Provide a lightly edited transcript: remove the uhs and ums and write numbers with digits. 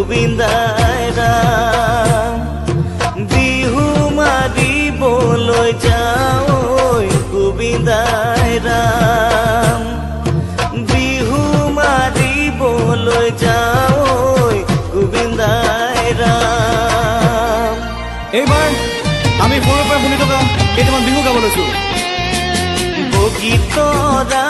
গোবিন্দাই ৰাম বিহু মাৰিবলৈ যাওঁ গোবিন্দাই ৰাম বিহু মাৰিবলৈ যাওঁ গোবিন্দাই ৰাম। এইবাৰ আমি সৰুৰ পৰা শুনি থকা কেইটামান বিহু গাব লৈছো। বগীতৰা